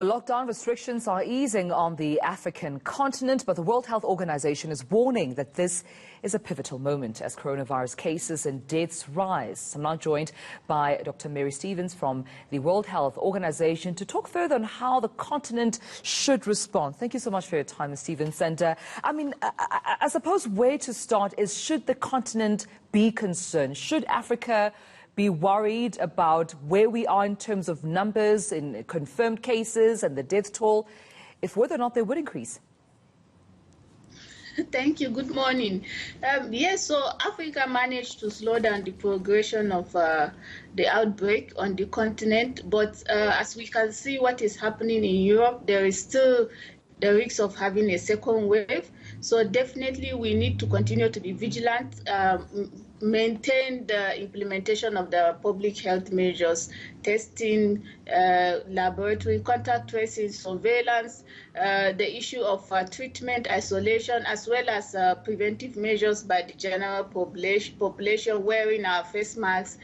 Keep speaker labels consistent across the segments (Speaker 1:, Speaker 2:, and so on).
Speaker 1: Lockdown restrictions are easing on the African continent, but the World Health Organization is warning that this is a pivotal moment as coronavirus cases and deaths rise. I'm now joined by Dr. Mary Stevens from the World Health Organization to talk further on how the continent should respond. Thank you so much for your time, Ms. Stevens. And I suppose where to start is, should the continent be concerned? Should Africa be worried about where we are in terms of numbers in confirmed cases and the death toll, if whether or not they would increase?
Speaker 2: Thank you. Good morning. Yes, so Africa managed to slow down the progression of the outbreak on the continent, but as we can see what is happening in Europe, there is still the risk of having a second wave. So definitely we need to continue to be vigilant, maintain the implementation of the public health measures, testing, laboratory, contact tracing, surveillance, the issue of treatment, isolation, as well as preventive measures by the general population, wearing our face masks,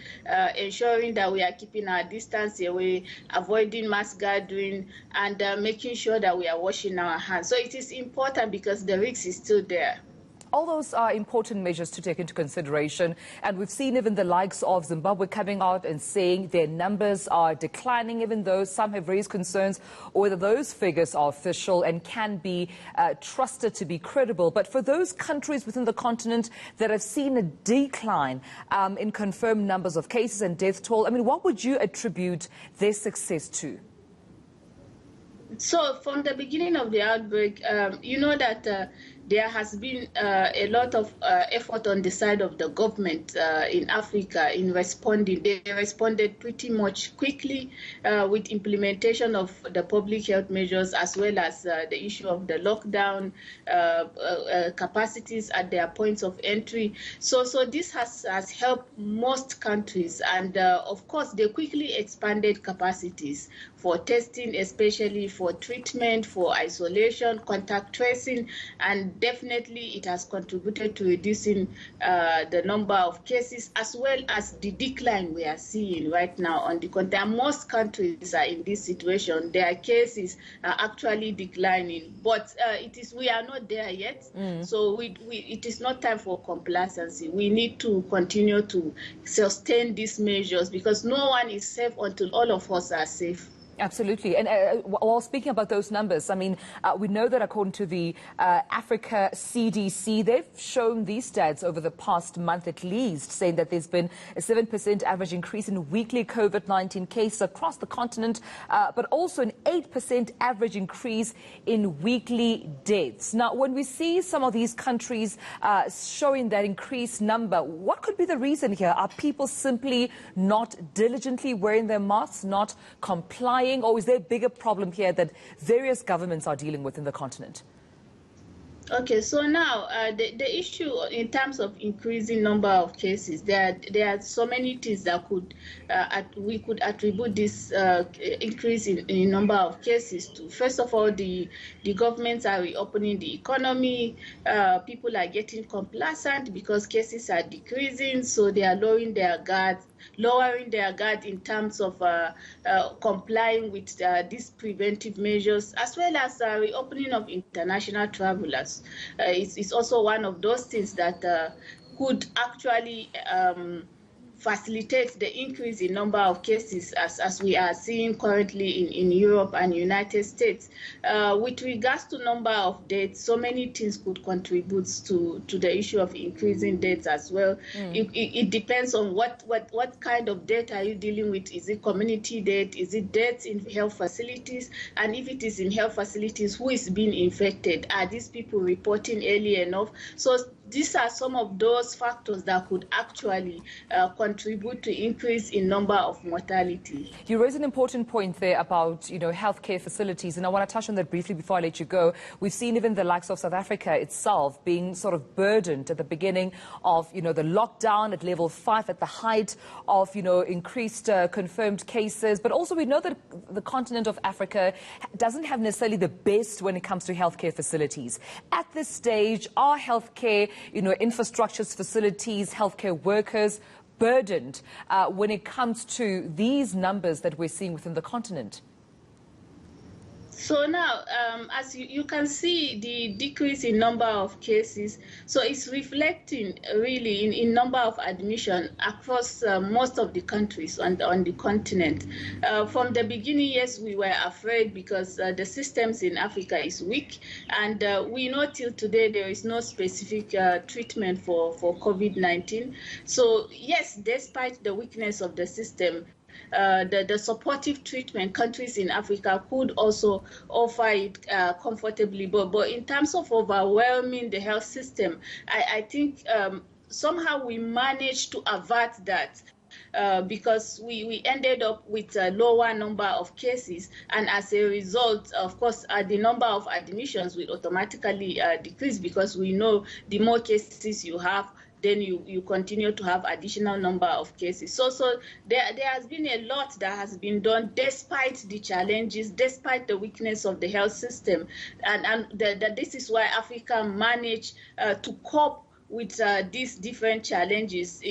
Speaker 2: ensuring that we are keeping our distance away, avoiding mass gathering, and making sure that we are washing our hands. So it is important because the risk is still there.
Speaker 1: All those are important measures to take into consideration, and we've seen even the likes of Zimbabwe coming out and saying their numbers are declining, even though some have raised concerns whether those figures are official and can be trusted to be credible. But for those countries within the continent that have seen a decline in confirmed numbers of cases and death toll, I mean, what would you attribute their success to?
Speaker 2: So from the beginning of the outbreak, you know that there has been a lot of effort on the side of the government in Africa in responding. They responded pretty much quickly with implementation of the public health measures, as well as the issue of the lockdown capacities at their points of entry. So this has helped most countries, and of course they quickly expanded capacities for testing, especially for treatment, for isolation, contact tracing, and definitely it has contributed to reducing the number of cases, as well as the decline we are seeing right now on the continent. Most countries are in this situation. Their cases are actually declining, but we are not there yet. So it is not time for complacency. We need to continue to sustain these measures because no one is safe until all of us are safe.
Speaker 1: Absolutely. And while speaking about those numbers, I mean, we know that according to the Africa CDC, they've shown these stats over the past month at least, saying that there's been a 7% average increase in weekly COVID-19 cases across the continent, but also an 8% average increase in weekly deaths. Now, when we see some of these countries showing that increased number, what could be the reason here? Are people simply not diligently wearing their masks, not complying? Or is there a bigger problem here that various governments are dealing with in the continent?
Speaker 2: Okay, so now the issue in terms of increasing number of cases, there are so many things that we could attribute this increase in number of cases to. First of all, the governments are reopening the economy. People are getting complacent because cases are decreasing, so they are lowering their guard in terms of complying with these preventive measures, as well as reopening of international travelers. It's also one of those things that could actually facilitate the increase in number of cases as we are seeing currently in Europe and United States. With regards to number of deaths, so many things could contribute to the issue of increasing deaths as well. It depends on what kind of death are you dealing with. Is it community death? Is it deaths in health facilities? And if it is in health facilities, who is being infected? Are these people reporting early enough? So these are some of those factors that could actually contribute to increase in number of mortality.
Speaker 1: You raise an important point there about, healthcare facilities, and I want to touch on that briefly before I let you go. We've seen even the likes of South Africa itself being sort of burdened at the beginning of, the lockdown at level 5 at the height of, increased confirmed cases. But also we know that the continent of Africa doesn't have necessarily the best when it comes to healthcare facilities. At this stage, are healthcare infrastructures, facilities, healthcare workers burdened when it comes to these numbers that we're seeing within the continent?
Speaker 2: So now, as you can see, the decrease in number of cases, so it's reflecting really in number of admission across most of the countries on the continent. From the beginning, yes, we were afraid because the systems in Africa is weak, and we know till today there is no specific treatment for COVID-19. So yes, despite the weakness of the system, the supportive treatment countries in Africa could also offer it comfortably. But in terms of overwhelming the health system, I think somehow we managed to avert that. Because we ended up with a lower number of cases, and as a result, of course, the number of admissions will automatically decrease, because we know the more cases you have, then you continue to have additional number of cases. So there has been a lot that has been done despite the challenges, despite the weakness of the health system, and this is why Africa managed to cope with these different challenges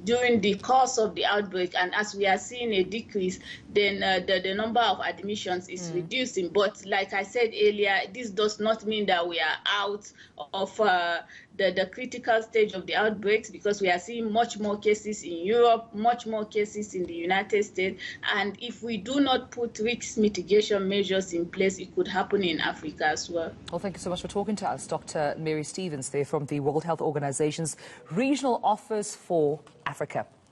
Speaker 2: during the course of the outbreak. And as we are seeing a decrease, then the number of admissions is reducing. But like I said earlier, this does not mean that we are out of the critical stage of the outbreaks, because we are seeing much more cases in Europe, much more cases in the United States. And if we do not put risk mitigation measures in place, it could happen in Africa as well.
Speaker 1: Well, thank you so much for talking to us, Dr. Mary Stevens there from the World Health Organization's Regional Office for Africa.